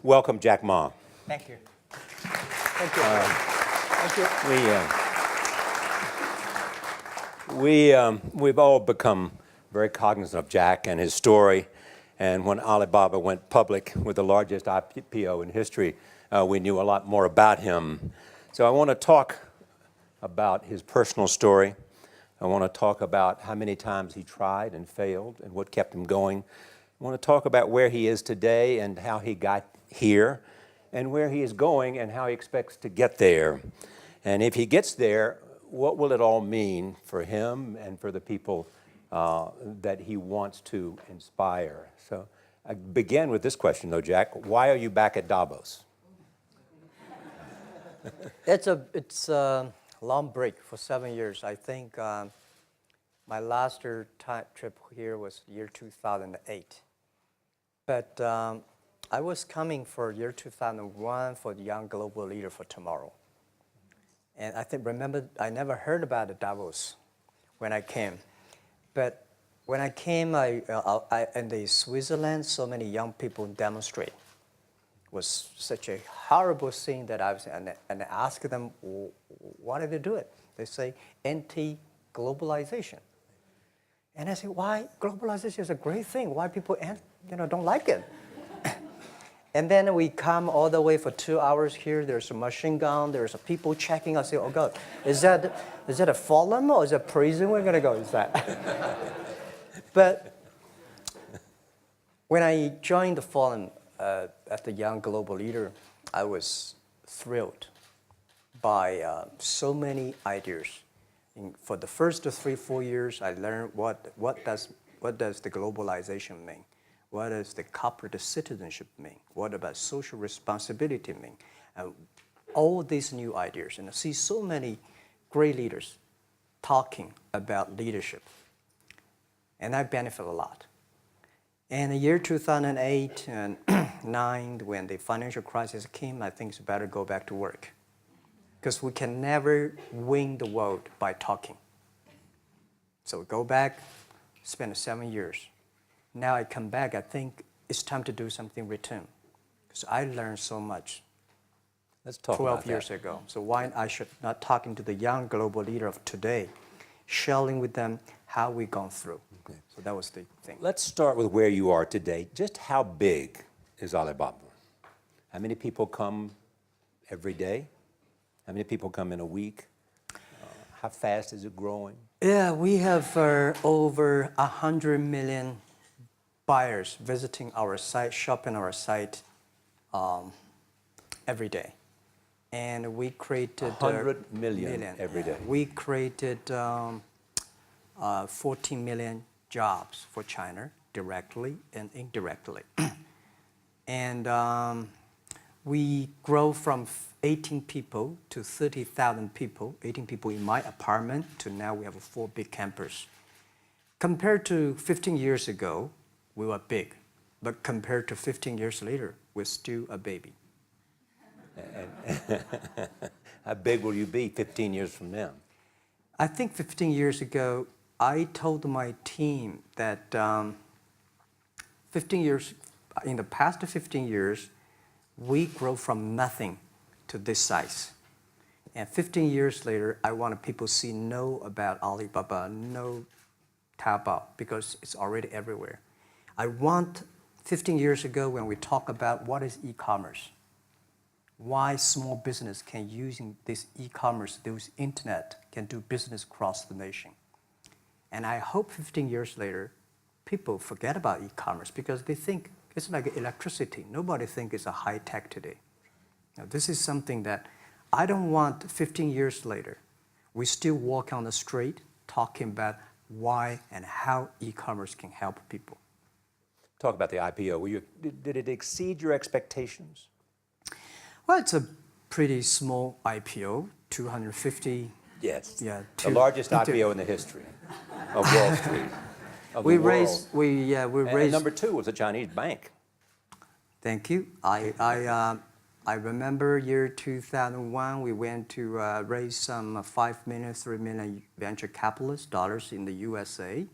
welcome Jack Ma. Thank you. Thank you. Thank you. We've all become very cognizant of Jack and his story. And when Alibaba went public with the largest IPO in history, we knew a lot more about him. So I want to talk about his personal story. I want to talk about how many times he tried and failed and what kept him going. I want to talk about where he is today and how he got here, and where he is going and how he expects to get there. And if he gets there, what will it all mean for him and for the people that he wants to inspire? So I begin with this question, though, Jack. Why are you back at Davos? It's a long break for 7 years. I think my last trip here was year 2008. But I was coming for year 2001 for the Young Global Leader for Tomorrow. And remember, I never heard about the Davos when I came. But when I came, in the Switzerland, so many young people demonstrate. It was such a horrible thing that and I asked them, why did they do it? They say, anti-globalization. And I say, why? Globalization is a great thing. Why people don't like it? And then we come all the way for 2 hours here. There's a machine gun. There's a people checking. I say, oh God, is that a forum or is it a prison? We're gonna go. Is that? But when I joined the forum as the Young Global Leader, I was thrilled by so many ideas. For the first 3-4 years, I learned what does the globalization mean. What does the corporate citizenship mean? What about social responsibility mean? All these new ideas, and I see so many great leaders talking about leadership, and I benefit a lot. And the year 2008 and 2009, when the financial crisis came, I think it's better go back to work, because we can never win the world by talking. So go back, spend 7 years. Now I come back, I think it's time to do something return. Because I learned so much. Let's talk 12 years ago. So why I should not talking to the young global leader of today, sharing with them how we've gone through. Okay. So that was the thing. Let's start with where you are today. Just how big is Alibaba? How many people come every day? How many people come in a week? How fast is it growing? Yeah, we have over 100 million buyers visiting our site, shopping our site every day. And we created 100 million every day. We created 14 million jobs for China, directly and indirectly. And we grow from 18 people to 30,000 people, 18 people in my apartment, to now we have a 4 big campus. Compared to 15 years ago, we were big, but compared to 15 years later, we're still a baby. How big will you be 15 years from now? I think 15 years ago, I told my team that in the past 15 years, we grow from nothing to this size. And 15 years later, I want people to know about Alibaba, know Taobao, because it's already everywhere. I want 15 years ago when we talk about what is e-commerce, why small business can using this e-commerce, this internet, can do business across the nation. And I hope 15 years later, people forget about e-commerce because they think it's like electricity. Nobody thinks it's a high tech today. Now, this is something that I don't want 15 years later, we still walk on the street talking about why and how e-commerce can help people. Talk about the IPO. Did it exceed your expectations? Well, it's a pretty small IPO, 250. Yes. Yeah. The largest IPO in the history of Wall Street. We raised. And number 2 was a Chinese bank. Thank you. I remember year 2001. We went to raise some 5 million, 3 million venture capitalist dollars in the USA,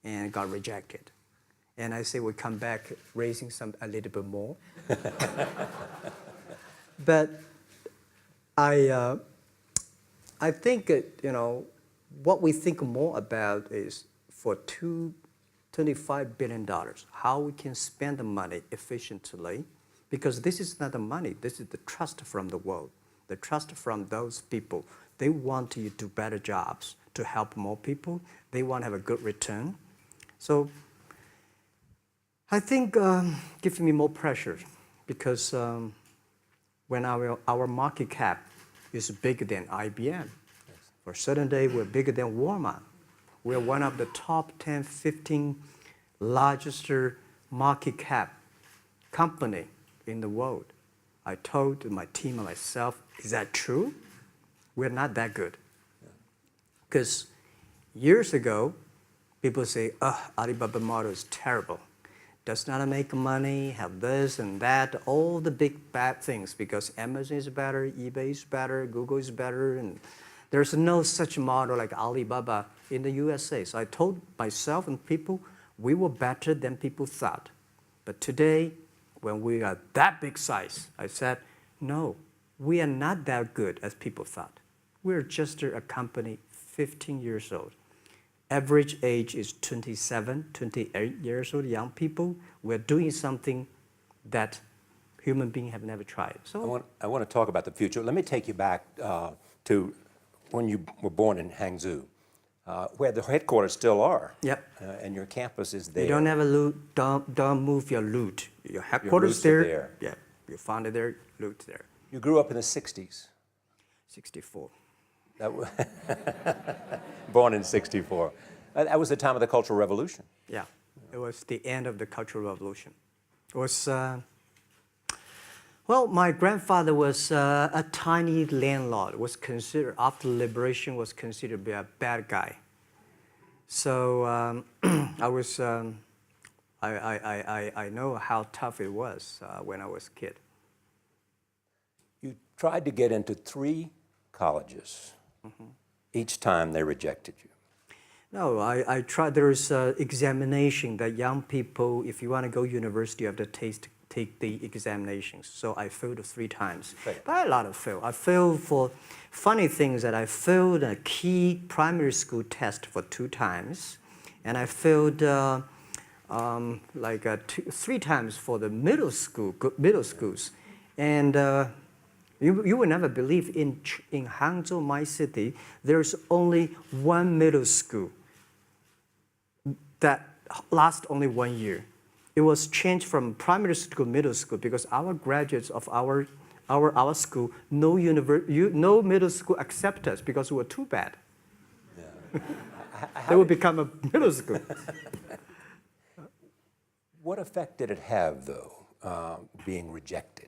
and got rejected. And I say we come back raising a little bit more. But I think, what we think more about is for $25 billion, how we can spend the money efficiently, because this is not the money, this is the trust from the world, the trust from those people. They want you to do better jobs to help more people. They want to have a good return. So I think gives me more pressure because when our market cap is bigger than IBM, for a certain day we're bigger than Walmart. We're one of the top 10, 15 largest market cap company in the world. I told my team and myself, is that true? We're not that good. Because years ago, people say, Alibaba model is terrible. Does not make money, have this and that, all the big bad things, because Amazon is better, eBay is better, Google is better, and there's no such model like Alibaba in the USA. So I told myself and people, we were better than people thought. But today, when we are that big size, I said, no, we are not that good as people thought. We're just a company 15 years old. Average age is 27, 28 years old, young people. We're doing something that human beings have never tried. So I want to talk about the future. Let me take you back to when you were born in Hangzhou, where the headquarters still are. Yep. And your campus is there. You don't have a loot, don't move your loot. Your headquarters Your roots are there. there. Yeah, you found it there, loot there. You grew up in the 60s. 64. Born in 64. That was the time of the Cultural Revolution. Yeah, it was the end of the Cultural Revolution. It was, well, my grandfather was a tiny landlord, was considered, after liberation, was considered to be a bad guy. So I know how tough it was when I was a kid. You tried to get into 3 colleges. Each time they rejected you. No, I tried. There is an examination that young people, if you want to go university, you have to take the examinations. So I failed 3 times. Right. But a lot of fail. I failed for funny things that I failed a key primary school test for 2 times. And I failed 3 times for the middle schools. And you will never believe in Hangzhou, my city, there's only 1 middle school that lasts only 1 year. It was changed from primary school to middle school because our graduates of our school, no middle school accept us because we were too bad. Yeah. They would become a middle school. What effect did it have, though, being rejected?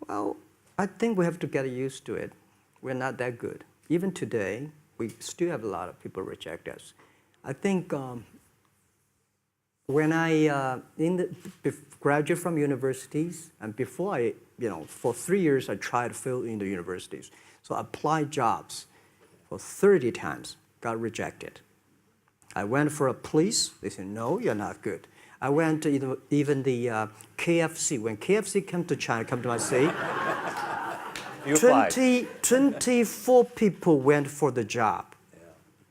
Well, I think we have to get used to it. We're not that good. Even today, we still have a lot of people reject us. I think when I graduated from universities, and before I, for 3 years, I tried to fill in the universities. So I applied jobs for 30 times, got rejected. I went for a police, they said, no, you're not good. I went to even the KFC. When KFC came to China, come to my city, 24 people went for the job.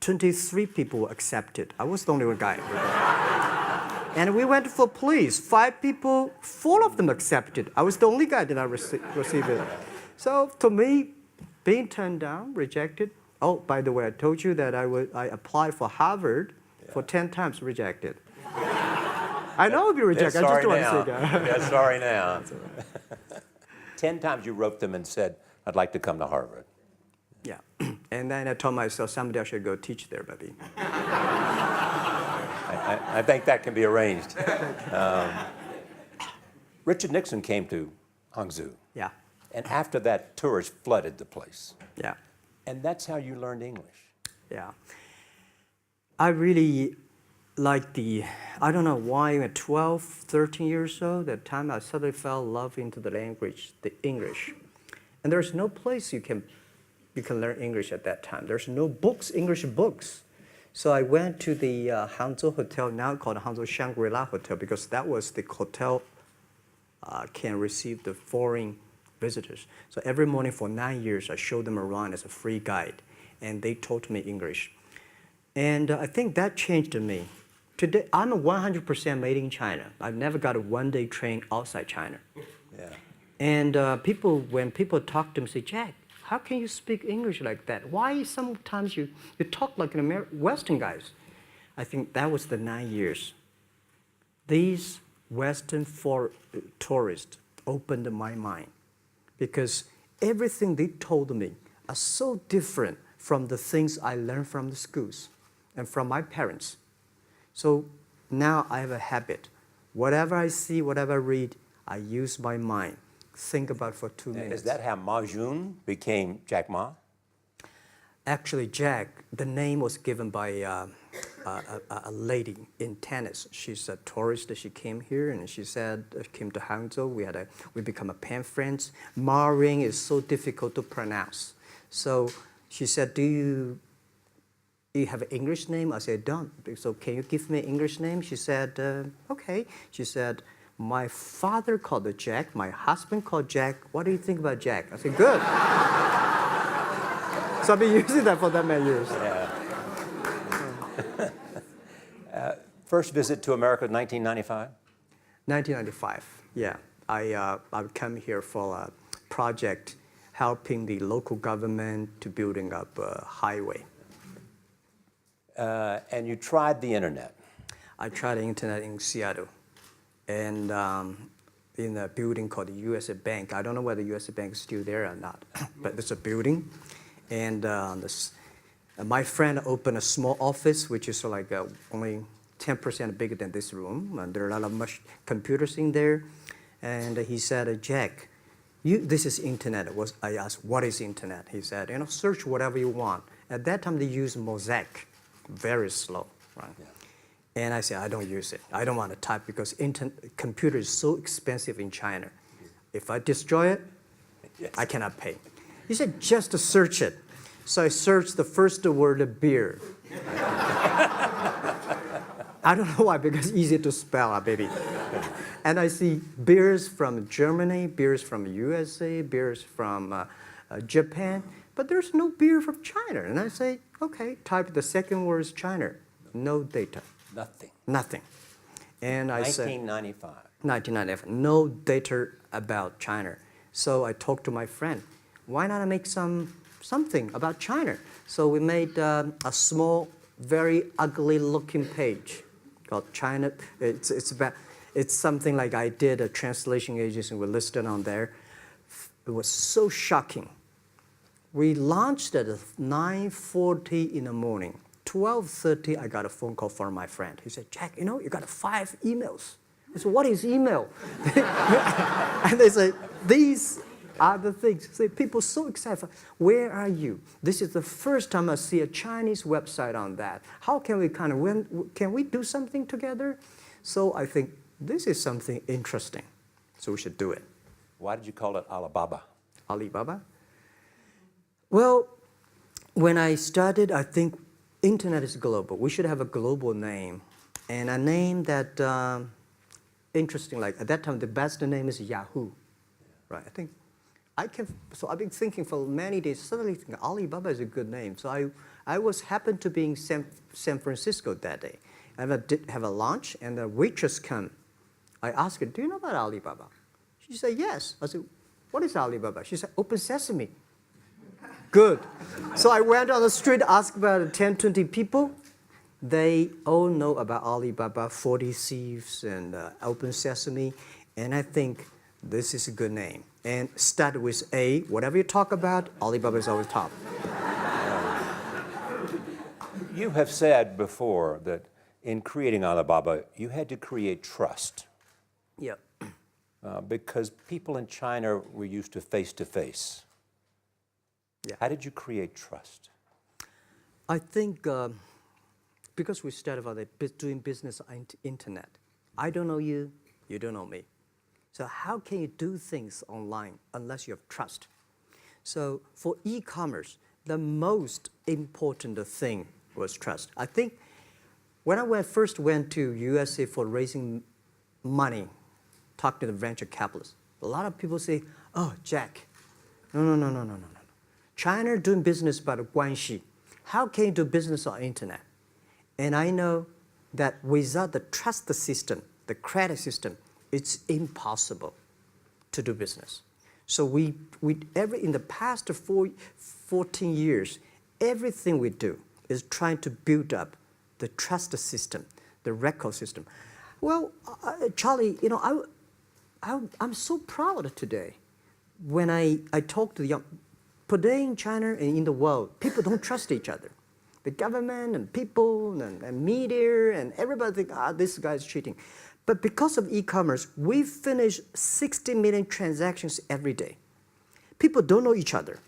23 people were accepted. I was the only one guy. And we went for police. 5 people, 4 of them accepted. I was the only guy that I received it. So to me, being turned down, rejected. Oh, by the way, I told you that I applied for Harvard for 10 times, rejected. I know I'll be rejected. I just don't want to say that. They're sorry now. 10 times you wrote them and said, I'd like to come to Harvard. Yeah. And then I told myself, someday I should go teach there, maybe. I think that can be arranged. Richard Nixon came to Hangzhou. Yeah. And after that, tourists flooded the place. Yeah. And that's how you learned English. Yeah. I really like I don't know why, at 12, 13 years old, that time I suddenly fell in love into the language, the English. And there's no place you can learn English at that time. There's no books, English books. So I went to the Hangzhou Hotel, now called Hangzhou Shangri-La Hotel, because that was the hotel can receive the foreign visitors. So every morning for 9 years, I showed them around as a free guide, and they taught me English. And I think that changed me. Today, I'm 100% made in China. I've never got a one-day train outside China. Yeah. And when people talk to me, say, Jack, how can you speak English like that? Why sometimes you talk like an Western guys? I think that was the 9 years. These Western tourists opened my mind because everything they told me are so different from the things I learned from the schools and from my parents. So now I have a habit. Whatever I see, whatever I read, I use my mind. Think about for 2 minutes. Is that how Ma Jun became Jack Ma? Actually, Jack, the name was given by a lady in tennis. She's a tourist. She came here and she said, came to Hangzhou. We become a pen friends. Ma Ring is so difficult to pronounce. So she said, do you have an English name? I said, don't. So can you give me an English name? She said, okay. She said, my father called it Jack. My husband called Jack. What do you think about Jack? I said, good. So I've been using that for that many years. Yeah. First visit to America, 1995? 1995, yeah. I would come here for a project helping the local government to building up a highway. And you tried the internet. I tried the internet in Seattle. And in a building called the USA Bank. I don't know whether the USA Bank is still there or not, but it's a building. And my friend opened a small office, which is like only 10% bigger than this room. And there are a lot of computers in there. And he said, Jack, this is internet. I asked, what is internet? He said, search whatever you want. At that time, they used Mosaic, very slow, right? Yeah. And I said, I don't use it. I don't want to type because computer is so expensive in China. If I destroy it, yes, I cannot pay. He said, just to search it. So I searched the first word, beer. I don't know why, because it's easy to spell, baby. And I see beers from Germany, beers from USA, beers from Japan, but there's no beer from China. And I say, okay, type the second word is China. No data. Nothing. Nothing. And I said, 1995. 1995. No data about China. So I talked to my friend. Why not make something about China? So we made a small, very ugly-looking page called China. It's something like I did a translation agency. We listed on there. It was so shocking. We launched at 9:40 in the morning. 12:30, I got a phone call from my friend. He said, Jack, you got 5 emails. I said, what is email? And they say, these are the things. So people so excited. Where are you? This is the first time I see a Chinese website on that. How can we can we do something together? So I think this is something interesting. So we should do it. Why did you call it Alibaba? Alibaba? Well, when I started, I think internet is global. We should have a global name. And a name that, interesting, like at that time, the best name is Yahoo. Right, so I've been thinking for many days, suddenly think Alibaba is a good name. So I happened to be in San Francisco that day. I did have a lunch, and the waitress came. I asked her, do you know about Alibaba? She said, yes. I said, what is Alibaba? She said, Open Sesame. Good. So I went on the street, asked about 10, 20 people. They all know about Alibaba, 40 Thieves, and Open Sesame. And I think this is a good name. And start with A. Whatever you talk about, Alibaba is always top. You have said before that in creating Alibaba, you had to create trust. Yep. Because people in China were used to face-to-face. Yeah. How did you create trust? I think because we started about doing business on internet. I don't know you, you don't know me. So how can you do things online unless you have trust? So for e-commerce, the most important thing was trust. I think when I first went to USA for raising money, talk to the venture capitalists, a lot of people say, oh, Jack, no. China doing business by the guanxi. How can you do business on internet? And I know that without the trust system, the credit system, it's impossible to do business. So in the past 14 years, everything we do is trying to build up the trust system, the record system. Well, Charlie, I'm so proud today when I talk to the young. Today in China and in the world, people don't trust each other. The government and people and media and everybody think, this guy's cheating. But because of e-commerce, we finish 60 million transactions every day. People don't know each other.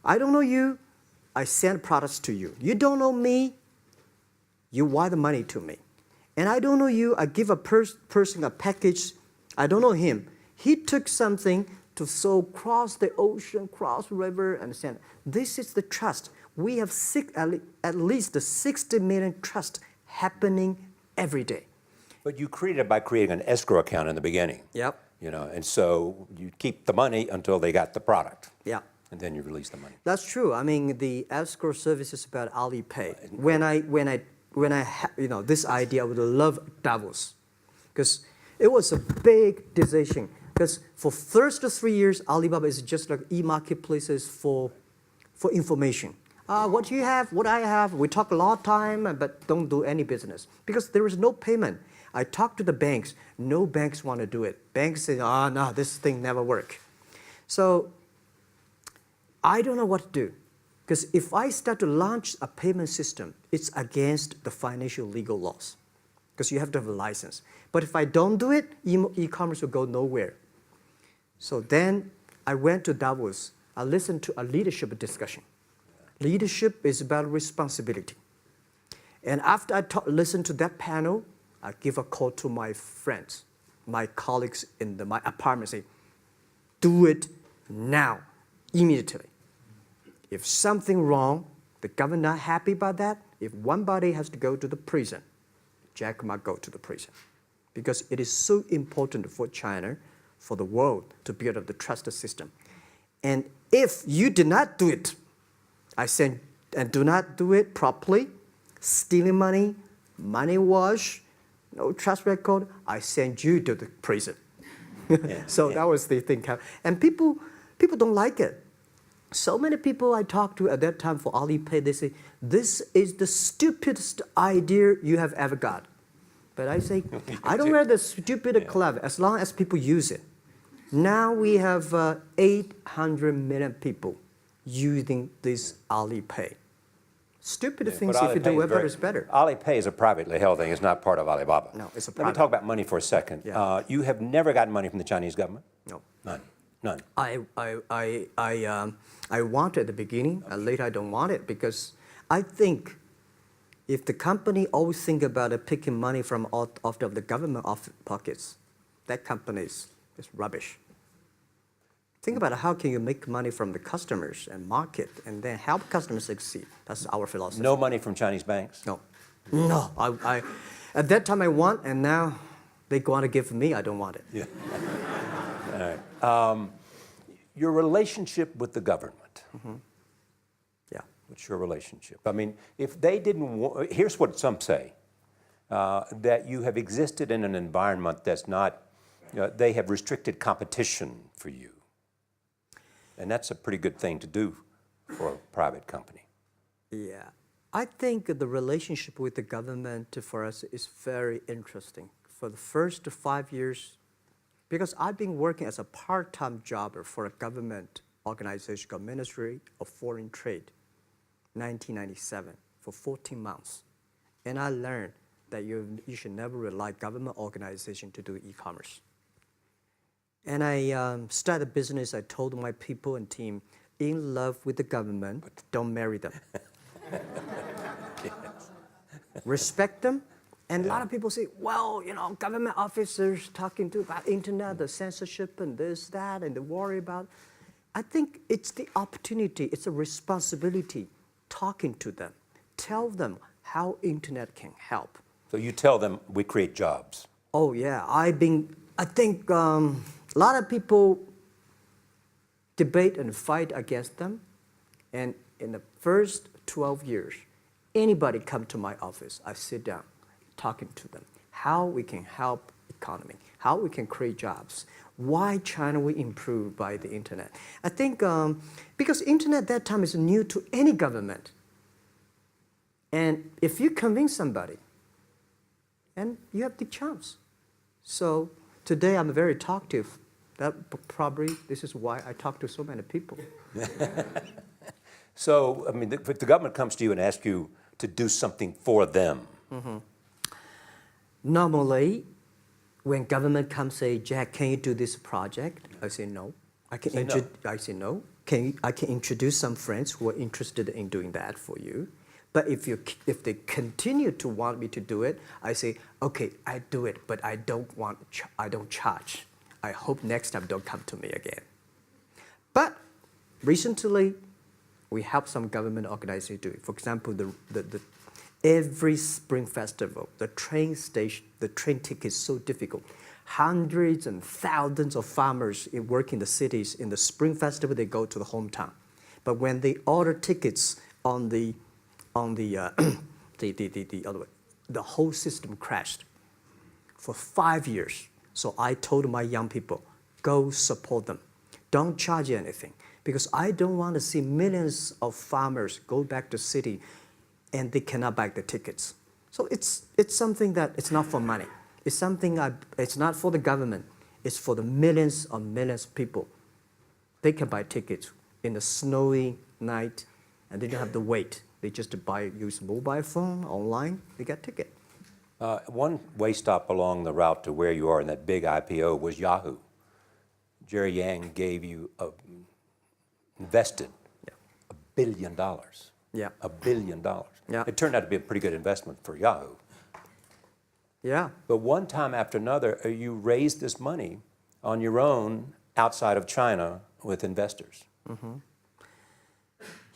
I don't know you, I send products to you. You don't know me, you wire the money to me. And I don't know you, I give a person a package, I don't know him. He took something to cross the ocean, cross the river, and send. This is the trust. We have at least 60 million trust happening every day. But you created it by creating an escrow account in the beginning. Yep. And so you keep the money until they got the product. Yeah. And then you release the money. That's true. I mean, the escrow service is about Alipay. When I had, this idea, I would love Davos, because it was a big decision. Because for first 3 years, Alibaba is just like e-marketplaces for information. What do you have? What I have? We talk a lot of time, but don't do any business because there is no payment. I talk to the banks. No banks want to do it. Banks say, no, this thing never work. So I don't know what to do. Because if I start to launch a payment system, it's against the financial legal laws. Because you have to have a license. But if I don't do it, e-commerce will go nowhere. So then I went to Davos. I listened to a leadership discussion. Leadership is about responsibility. And after I listened to that panel, I give a call to my friends, my colleagues in my apartment, say, do it now, immediately. If something wrong, the government not happy about that, if one body has to go to the prison, Jack might go to the prison. Because it is so important for China, for the world, to build up the trust system. And if you did not do it, I said, and do not do it properly, stealing money, money wash, no trust record, I send you to the prison. So that was the thing. And people don't like it. So many people I talked to at that time for Alipay, they say, this is the stupidest idea you have ever got. But I say, I don't wear the stupid clever as long as people use it. Now we have 800 million people using this Alipay. Stupid things, if you do it, is better. Alipay is a privately held thing. It's not part of Alibaba. No, it's a private. Let me talk about money for a second. Yeah. You have never gotten money from the Chinese government? No. None. I want it at the beginning, and later I don't want it because I think if the company always think about picking money from out of the government pockets, that company is rubbish. Think about how can you make money from the customers and market and then help customers succeed. That's our philosophy. No money from Chinese banks? No. No. I at that time I want, and now they want to give me, I don't want it. Yeah. All right. Your relationship with the government. Mm-hmm. Yeah. What's your relationship? I mean, if they didn't, here's what some say, that you have existed in an environment that's not, they have restricted competition for you. And that's a pretty good thing to do for a private company. Yeah. I think the relationship with the government for us is very interesting. For the first 5 years, because I've been working as a part-time jobber for a government organization called Ministry of Foreign Trade, 1997, for 14 months. And I learned that you should never rely on government organization to do e-commerce. And I started a business. I told my people and team, in love with the government, but don't marry them. Respect them. And a lot of people say, well, government officers talking about internet, the censorship and this, that, and they worry about. I think it's the opportunity, it's a responsibility talking to them, tell them how internet can help. So you tell them we create jobs. Oh yeah, I think a lot of people debate and fight against them. And in the first 12 years, anybody come to my office, I sit down talking to them, how we can help economy, how we can create jobs, why China will improve by the internet. I think because internet that time is new to any government. And if you convince somebody, and you have the chance. So today I'm very talkative. That probably this is why I talk to so many people. So, I mean, if the government comes to you and asks you to do something for them. Normally, when government comes say, Jack, can you do this project? I say no. I say no. I can introduce some friends who are interested in doing that for you. But if they continue to want me to do it, I say, okay, I do it, but I don't charge. I hope next time don't come to me again. But recently, we help some government organizations do it. For example, every Spring Festival, the train ticket is so difficult. Hundreds and thousands of farmers work in the cities. In the Spring Festival, they go to the hometown. But when they order tickets on the other way, the whole system crashed for 5 years. So I told my young people, go support them. Don't charge anything. Because I don't want to see millions of farmers go back to city and they cannot buy the tickets. So it's something that it's not for money. It's something it's not for the government. It's for the millions of people. They can buy tickets in the snowy night and they don't have to wait. They just use mobile phone, online, they get ticket. One way stop along the route to where you are in that big IPO was Yahoo. Jerry Yang gave you invested $1 billion. Yeah. $1 billion. Yeah. It turned out to be a pretty good investment for Yahoo. Yeah. But one time after another, you raised this money on your own outside of China with investors.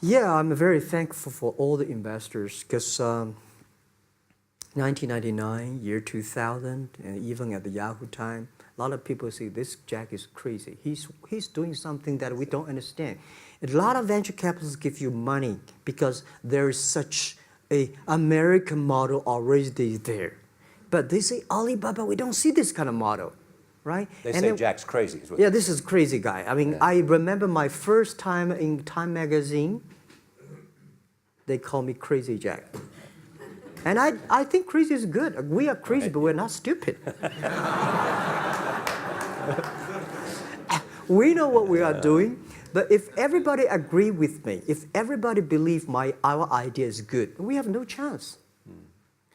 Yeah, I'm very thankful for all the investors because 1999, year 2000, and even at the Yahoo time, a lot of people say this Jack is crazy. He's doing something that we don't understand. A lot of venture capitalists give you money because there is such a American model already there. But they say, Alibaba, we don't see this kind of model, right? They say Jack's crazy. Is what yeah, this is crazy guy. I mean, I remember my first time in Time magazine, they call me Crazy Jack. And I think crazy is good. We are crazy, but we're not stupid. We know what we are doing, but if everybody agree with me, if everybody believe our idea is good, we have no chance.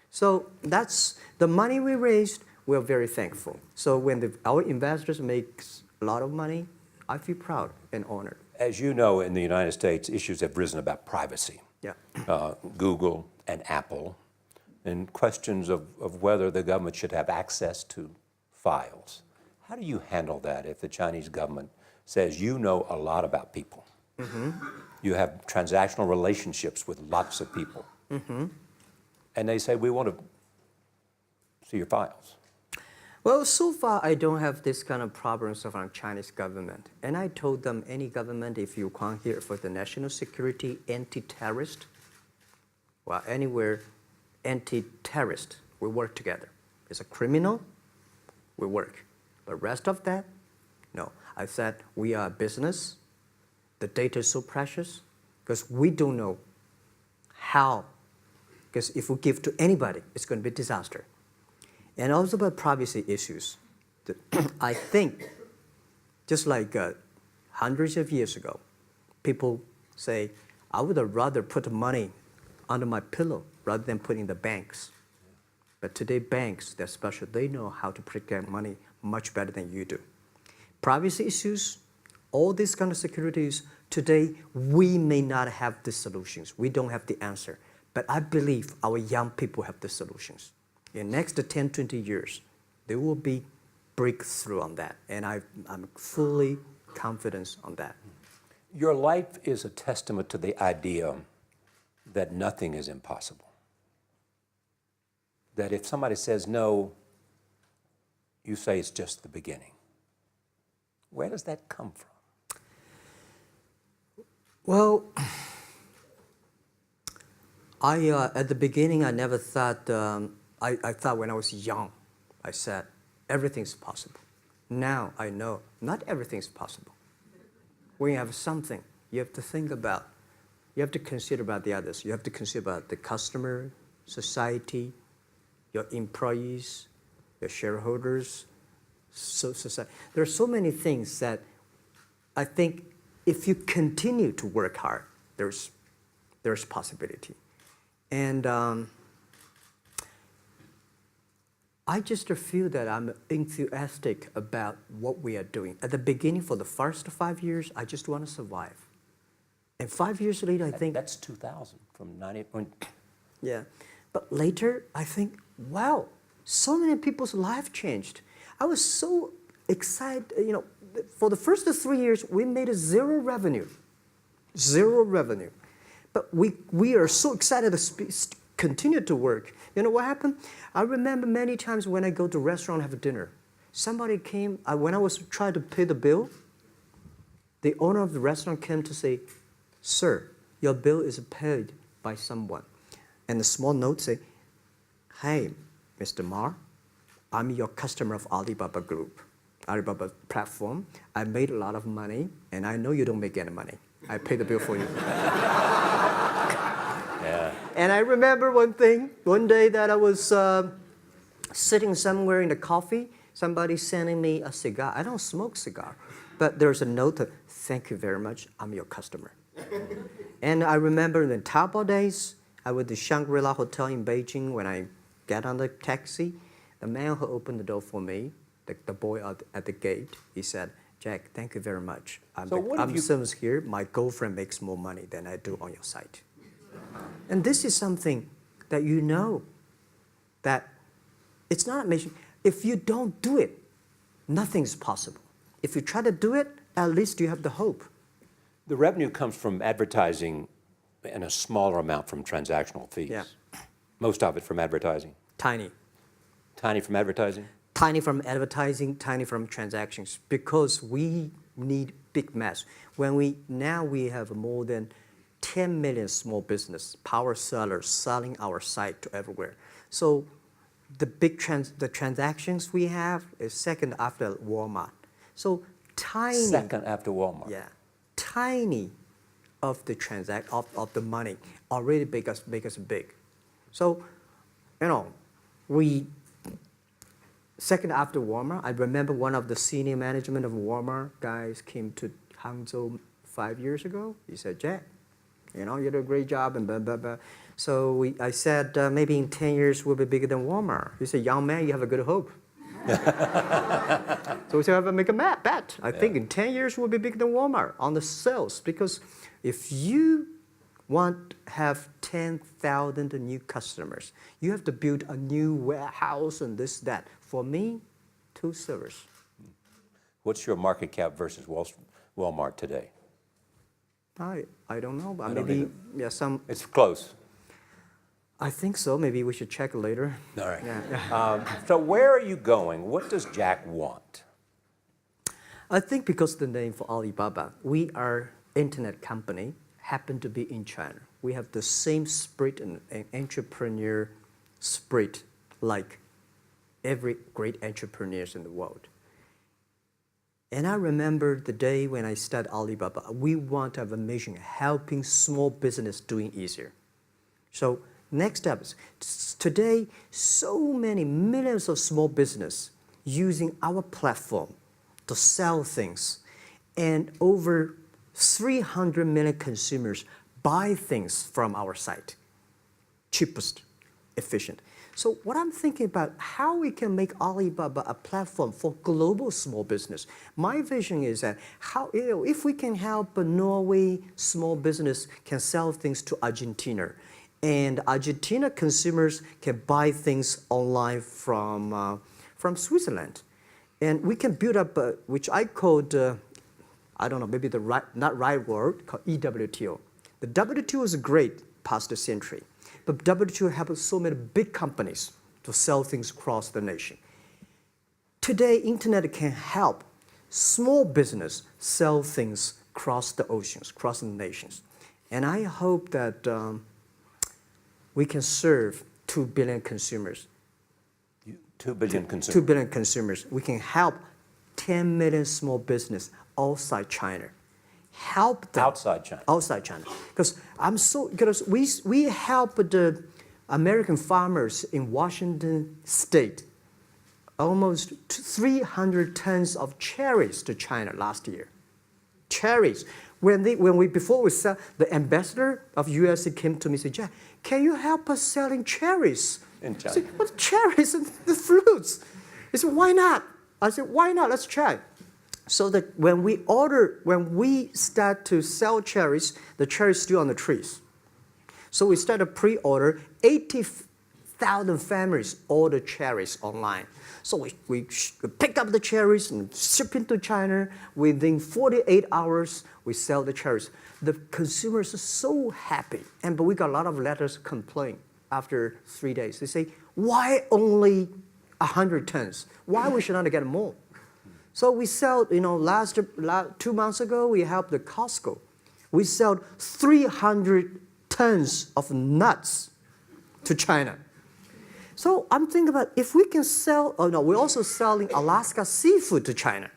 So that's the money we raised. We're very thankful. So when our investors make a lot of money, I feel proud and honored. As you know, in the United States, issues have risen about privacy. Yeah. Google and Apple, and questions of whether the government should have access to files. How do you handle that if the Chinese government says you know a lot about people? You have transactional relationships with lots of people. And they say, we want to see your files. Well, so far I don't have this kind of problems from Chinese government. And I told them, any government, if you come here for the national security, anti-terrorist, well, anywhere, anti-terrorist, we work together. It's a criminal, we work. But rest of that, no. I said, we are a business. The data is so precious because we don't know how. Because if we give to anybody, it's going to be a disaster. And also about privacy issues. I think, just like hundreds of years ago, people say, I would rather put money under my pillow rather than put in the banks. But today, banks, they're special. They know how to protect money much better than you do. Privacy issues, all these kind of securities, today, we may not have the solutions. We don't have the answer. But I believe our young people have the solutions. In the next 10, 20 years, there will be breakthrough on that. And I'm fully confident on that. Your life is a testament to the idea that nothing is impossible. That if somebody says no, you say it's just the beginning. Where does that come from? Well, at the beginning, I never thought, I thought when I was young, I said, everything's possible. Now I know not everything's possible. When you have something, you have to think about, you have to consider about the others. You have to consider about the customer, society, your employees, your shareholders, society. There are so many things that I think if you continue to work hard, there's possibility. And I just feel that I'm enthusiastic about what we are doing. At the beginning, for the first 5 years, I just want to survive. And 5 years later, I think... That's 2000, from 98. Yeah. But later, I think, wow, so many people's life changed. I was so excited, you know, for the first 3 years, we made zero revenue. Zero revenue. But we are so excited to continue to work. You know what happened? I remember many times when I go to a restaurant and have dinner, somebody came, when I was trying to pay the bill, the owner of the restaurant came to say, "Sir, your bill is paid by someone." And the small note say, "Hey, Mr. Ma, I'm your customer of Alibaba Group, Alibaba platform. I made a lot of money, and I know you don't make any money. I pay the bill for you." Yeah. And I remember one day that I was sitting somewhere in the coffee, somebody sending me a cigar. I don't smoke cigar, but there's a note, "Thank you very much, I'm your customer." And I remember in the Taobao days, I was at the Shangri-La Hotel in Beijing. When I get on the taxi, the man who opened the door for me, the boy at the gate, he said, "Jack, thank you very much. I'm service here. My girlfriend makes more money than I do on your site." And this is something that you know that it's not amazing. If you don't do it, nothing's possible. If you try to do it, at least you have the hope. The revenue comes from advertising and a smaller amount from transactional fees. Yeah. Most of it from advertising. Tiny. Tiny from advertising? Tiny from advertising, tiny from transactions, because we need big mass. Now we have more than 10 million small business power sellers selling our site to everywhere. So the transactions we have is second after Walmart. So tiny. Second after Walmart. Yeah, tiny of the of the money already make us big. So, you know, second after Walmart, I remember one of the senior management of Walmart guys came to Hangzhou 5 years ago. He said, "Jack, you know, you did a great job," and blah, blah, blah. So I said, "Maybe in 10 years we'll be bigger than Walmart." He said, "Young man, you have a good hope." So we said, "Make a bet. I think in 10 years we'll be bigger than Walmart on the sales." Because if you want to have 10,000 new customers, you have to build a new warehouse and this, that. For me, 2 servers. What's your market cap versus Walmart today? I don't know, but I don't maybe either. some. It's close. I think so. Maybe we should check later. All right. Yeah. So where are you going? What does Jack want? I think because of the name for Alibaba, we are internet company, happen to be in China. We have the same spirit and entrepreneur spirit like every great entrepreneurs in the world. And I remember the day when I started Alibaba, we want to have a mission helping small business doing easier. So next step is today, so many millions of small business using our platform to sell things, and over 300 million consumers buy things from our site. Cheapest, efficient. So what I'm thinking about, how we can make Alibaba a platform for global small business. My vision is that if we can help a Norway small business can sell things to Argentina, and Argentina consumers can buy things online from Switzerland. And we can build up, which I called, I don't know, maybe not right word, called EWTO. The WTO is great, past century. But WTO helps so many big companies to sell things across the nation. Today, internet can help small business sell things across the oceans, across the nations. And I hope that we can serve 2 billion consumers. 2 billion consumers. 2 billion consumers. We can help 10 million small business outside China. Help them. Outside China. Outside China. Because we help the American farmers in Washington State almost 300 tons of cherries to China last year. Cherries. Before we sell, the ambassador of USA came to me and said, Jack, can you help us selling cherries? In China. I said, what cherries and the fruits? He said, why not? I said, why not? Let's try. So that when we start to sell cherries, the cherries still on the trees. So we start a pre-order, 80,000 families order cherries online. So we pick up the cherries and ship into China. Within 48 hours, we sell the cherries. The consumers are so happy. But we got a lot of letters complaint after 3 days. They say, why only 100 tons? Why we should not get more? So we sell, 2 months ago, we helped the Costco. We sold 300 tons of nuts to China. So I'm thinking about if we can sell, we're also selling Alaska seafood to China.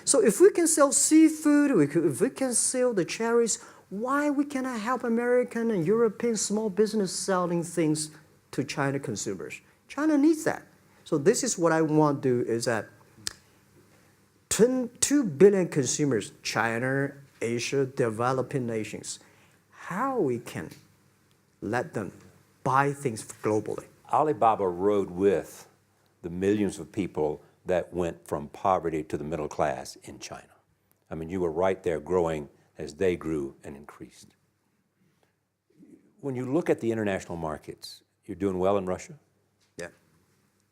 So if we can sell seafood, if we can sell the cherries, why we cannot help American and European small business selling things to China consumers? China needs that. So this is what I want to do is that 2 billion consumers, China, Asia, developing nations, how we can let them buy things globally. Alibaba rode with the millions of people that went from poverty to the middle class in China. I mean, you were right there growing as they grew and increased. When you look at the international markets, you're doing well in Russia? Yeah.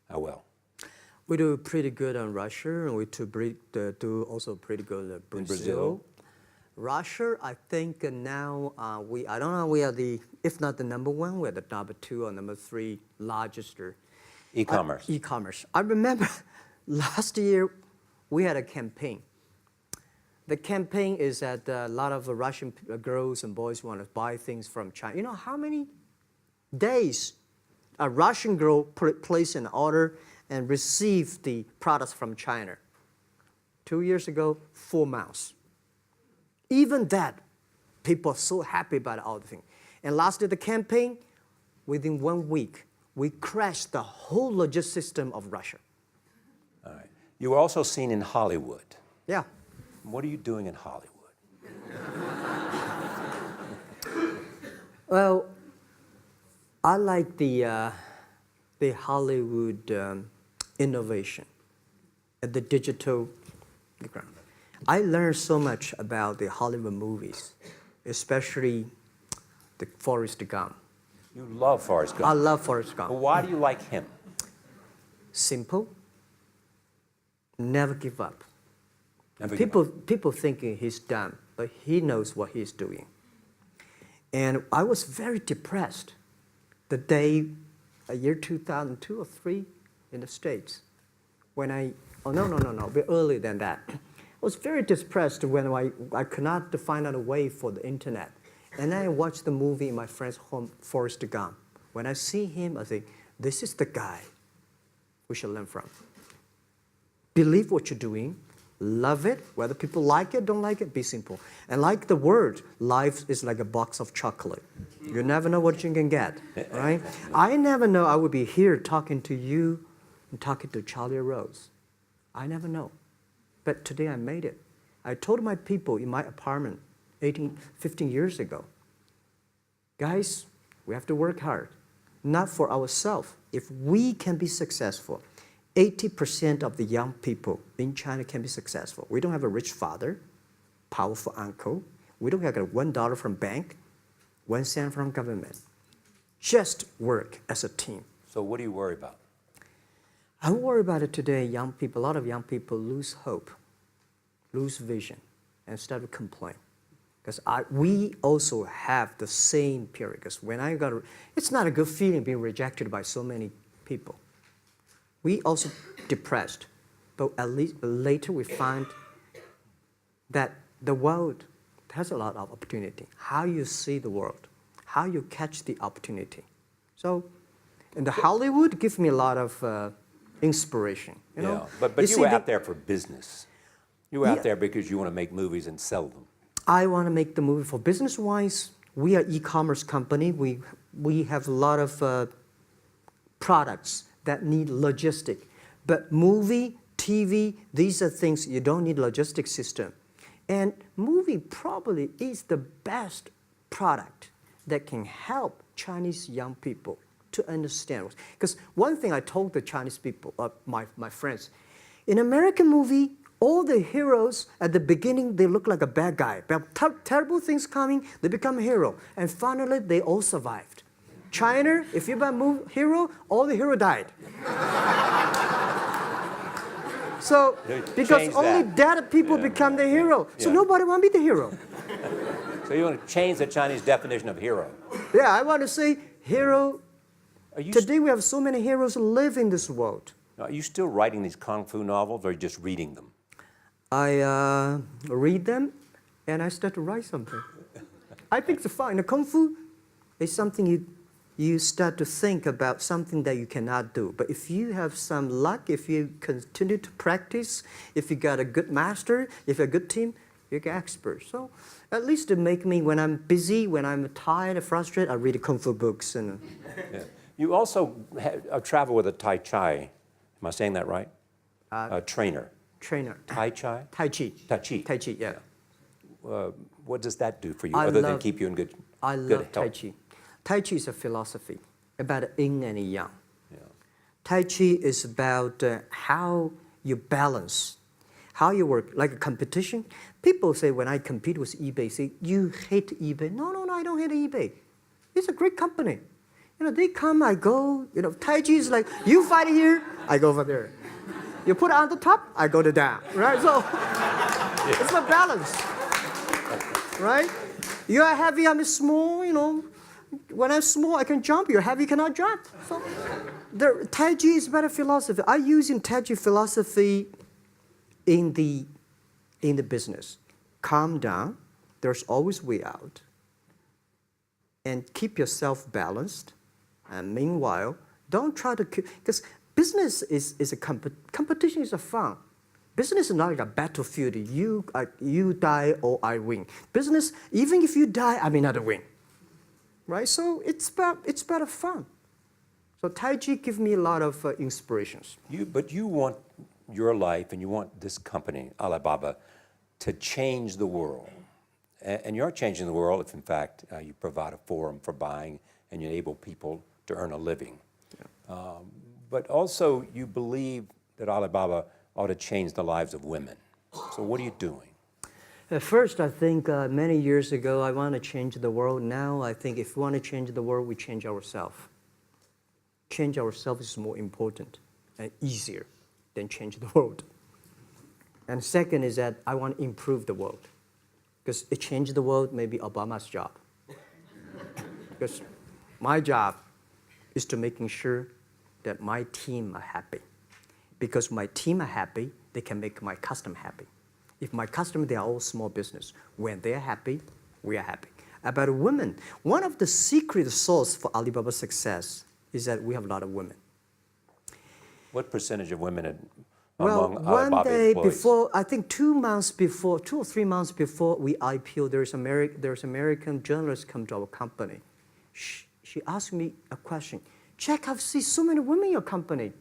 How well? We do pretty good in Russia, and we do also pretty good in Brazil. In Brazil? Russia, I think now I don't know, we are if not the number 1, we're the number 2 or number 3 largest. E-commerce. E-commerce. I remember last year we had a campaign. The campaign is that a lot of Russian girls and boys want to buy things from China. You know how many days a Russian girl placed an order and received the products from China? 2 years ago, 4 months. Even that, people are so happy about all the thing. And last year, the campaign, within 1 week, we crashed the whole logistics system of Russia. All right. You were also seen in Hollywood. Yeah. What are you doing in Hollywood? Well, I like the Hollywood innovation at the digital background. I learned so much about the Hollywood movies, especially the Forrest Gump. You love Forrest Gump. I love Forrest Gump. Well, why do you like him? Simple. Never give up. Never give up. People thinking he's dumb, but he knows what he's doing. And I was very depressed the day, year 2002 or 3 in the States, when a bit earlier than that. I was very depressed when I could not find out a way for the internet. And then I watched the movie in my friend's home, Forrest Gump. When I see him, I think, this is the guy we should learn from. Believe what you're doing, love it, whether people like it, don't like it, be simple. And like the word, life is like a box of chocolate. You never know what you can get, right? I never know I would be here talking to you and talking to Charlie Rose. I never know. But today I made it. I told my people in my apartment 15 years ago, guys, we have to work hard, not for ourselves. If we can be successful, 80% of the young people in China can be successful. We don't have a rich father, powerful uncle. We don't have $1 from bank, 1 cent from government. Just work as a team. So what do you worry about? I worry about it today. Young people, a lot of young people lose hope, lose vision, and start to complain. Because we also have the same period. Because when it's not a good feeling being rejected by so many people. We also depressed, but at least later we find that the world has a lot of opportunity. How you see the world, how you catch the opportunity. So, in the Hollywood gives me a lot of inspiration. You know? But you were out there for business. You were out there because you want to make movies and sell them. I want to make the movie for business-wise. We are e-commerce company. We have a lot of products that need logistic. But movie, TV, these are things you don't need logistic system. And movie probably is the best product that can help Chinese young people to understand. Because one thing I told the Chinese people, my friends, in American movie, all the heroes at the beginning, they look like a bad guy. Terrible things coming, they become a hero. And finally, they all survived. China, if you're a hero, all the hero died. So, because only dead people become the hero. So nobody want to be the hero. So you want to change the Chinese definition of hero? Yeah, I want to say hero. Today we have so many heroes live in this world. Are you still writing these kung fu novels or are you just reading them? I read them and I start to write something. I think it's fun. The kung fu is something you start to think about something that you cannot do. But if you have some luck, if you continue to practice, if you got a good master, if you're a good team, you get expert. So at least to make me, when I'm busy, when I'm tired or frustrated, I read kung fu books. And You also travel with a Tai Chi. Am I saying that right? Trainer. Tai Chi? Tai Chi. Tai Chi. Tai Chi, yeah. What does that do for you other than keep you in good health? I love Tai Chi. Tai Chi is a philosophy about yin and yang. Yeah. Tai Chi is about how you balance, how you work, like a competition. People say when I compete with eBay, say, you hate eBay. No, I don't hate eBay. It's a great company. You know, they come, I go. You know, Tai Chi is like, you fight here, I go over there. You put it on the top, I go to down, right? So it's a balance, right? You are heavy, I'm small, you know. When I'm small, I can jump. You're heavy, you cannot jump. So the Tai Chi is better philosophy. I use in Tai Chi philosophy in the business. Calm down. There's always way out. And keep yourself balanced. And meanwhile, don't try to keep, because business is a competition is a fun. Business is not like a battlefield. You die or I win. Business, even if you die, I may not win. Right? So it's better fun. So Tai Chi gives me a lot of inspirations. But you want your life and you want this company, Alibaba, to change the world. And you're changing the world if, in fact, you provide a forum for buying and you enable people to earn a living. Yeah. But also, you believe that Alibaba ought to change the lives of women. So what are you doing? At first, I think many years ago, I want to change the world. Now, I think if we want to change the world, we change ourselves. Change ourselves is more important and easier than change the world. And second is that I want to improve the world. Because it changed the world may be Obama's job. Because my job is to making sure that my team are happy. Because my team are happy, they can make my customer happy. If my customer, they are all small business. When they're happy, we are happy. About women, one of the secret source for Alibaba's success is that we have a lot of women. What percentage of women one among Alibaba day employees? before, I think 2 or 3 months before we IPO, there's American journalist come to our company. She asked me a question. Jack, I've seen so many women in your company.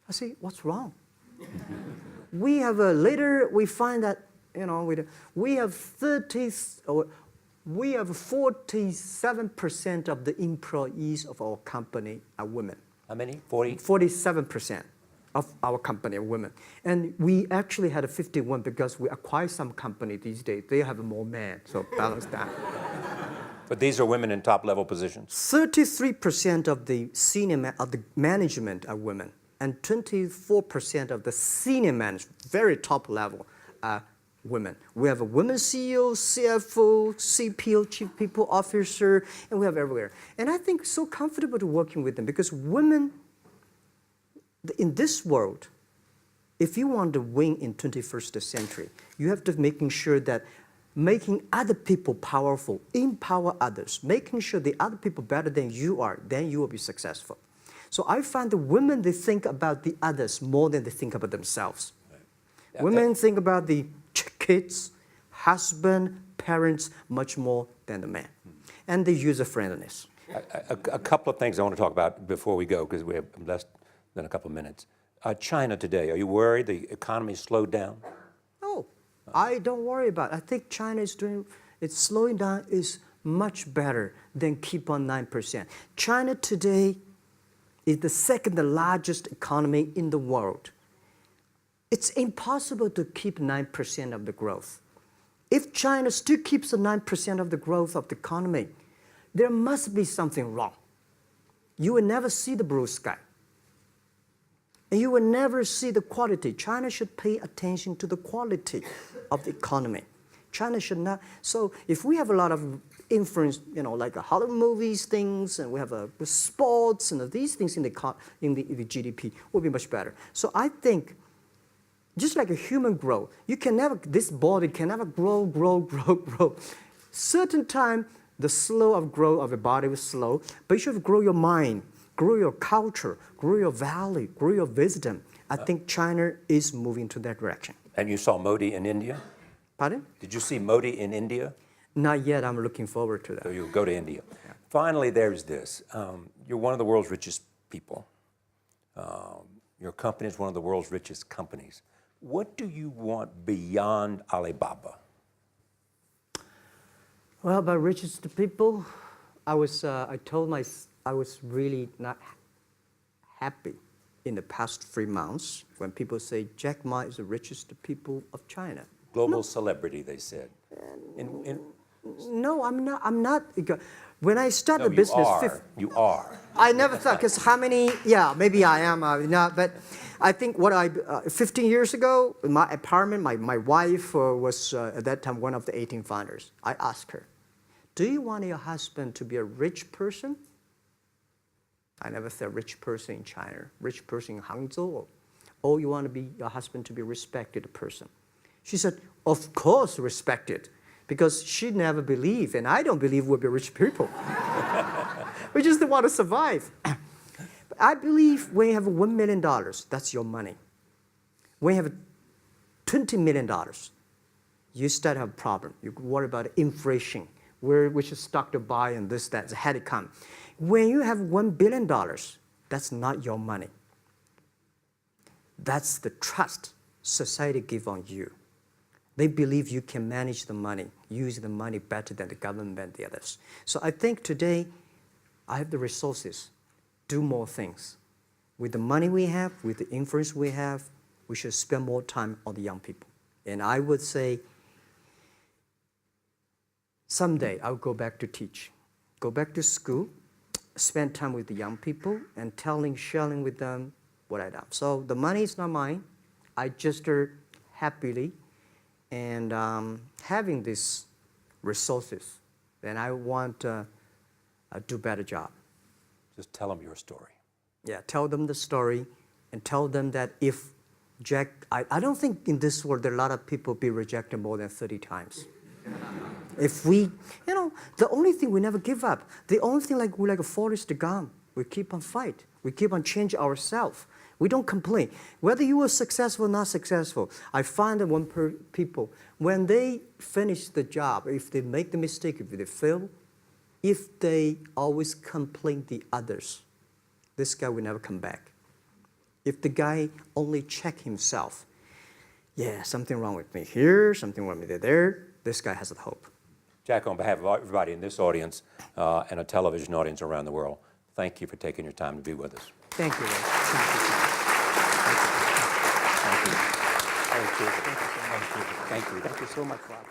I say, what's wrong? We have later we find that we have 47% of the employees of our company are women. How many? 40? 47% of our company are women. And we actually had a 51 because we acquired some company these days. They have more men, so balance that. But these are women in top-level positions? 33% of the of the management are women. And 24% of the senior management, very top level, are women. We have a women CEO, CFO, CPO, Chief People Officer, and we have everywhere. And I think so comfortable to working with them because women, in this world, if you want to win in 21st century, you have to making sure that making other people powerful, empower others, making sure the other people better than you are, then you will be successful. So I find the women, they think about the others more than they think about themselves. Right. Yeah, women think about the kids, husband, parents much more than the man. And the user-friendliness. A couple of things I want to talk about before we go, because we have less than a couple of minutes. China today, are you worried the economy slowed down? No, I don't worry about it. I think China is doing, it's slowing down is much better than keep on 9%. China today is the second largest economy in the world. It's impossible to keep 9% of the growth. If China still keeps the 9% of the growth of the economy, there must be something wrong. You will never see the blue sky. And you will never see the quality. China should pay attention to the quality of the economy. China should not. So if we have a lot of influence, like Hollywood movies, things, and we have sports and these things in the GDP, will be much better. So I think, just like a human growth, this body can never grow. Certain time, the slow of growth of a body is slow, but you should grow your mind, grow your culture, grow your value, grow your wisdom. I think China is moving to that direction. And you saw Modi in India? Pardon? Did you see Modi in India? Not yet. I'm looking forward to that. So you'll go to India. Yeah. Finally, there's this. You're one of the world's richest people. Your company is one of the world's richest companies. What do you want beyond Alibaba? Well, about richest people, I was really not happy in the past 3 months when people say Jack Ma is the richest people of China. Global celebrity, they said. No, I'm not. When I started the business, you are. I never thought, because how many? Yeah, maybe I am. Not, but I think 15 years ago, in my apartment, my wife was at that time one of the 18 founders. I asked her, "Do you want your husband to be a rich person?" I never said rich person in China, rich person in Hangzhou, or you want your husband to be a respected person. She said, "Of course, respected." Because she never believed, and I don't believe we'll be rich people. We just want to survive. But I believe when you have $1 million, that's your money. When you have $20 million, you start to have a problem. You worry about inflation, which stock to buy and this, that, had to come. When you have $1 billion, that's not your money. That's the trust society gives on you. They believe you can manage the money, use the money better than the government and the others. So I think today, I have the resources, do more things. With the money we have, with the influence we have, we should spend more time on the young people. And I would say, someday I'll go back to teach, go back to school, spend time with the young people, and sharing with them what I've done. So the money is not mine. I just happily and having these resources, then I want to do a better job. Just tell them your story. Yeah, tell them the story and tell them that if Jack, I don't think in this world there are a lot of people be rejected more than 30 times. If we, the only thing we never give up, the only thing we're like a Forrest Gump, we keep on fight. We keep on change ourselves. We don't complain. Whether you were successful or not successful, I find that people, when they finish the job, if they make the mistake, if they fail, if they always complain the others, this guy will never come back. If the guy only check himself, yeah, something wrong with me here, something wrong with me there, this guy has a hope. Jack, on behalf of everybody in this audience and a television audience around the world, thank you for taking your time to be with us. Thank you. Thank you. Thank you. Thank you. Thank you. Thank you so much, Rob.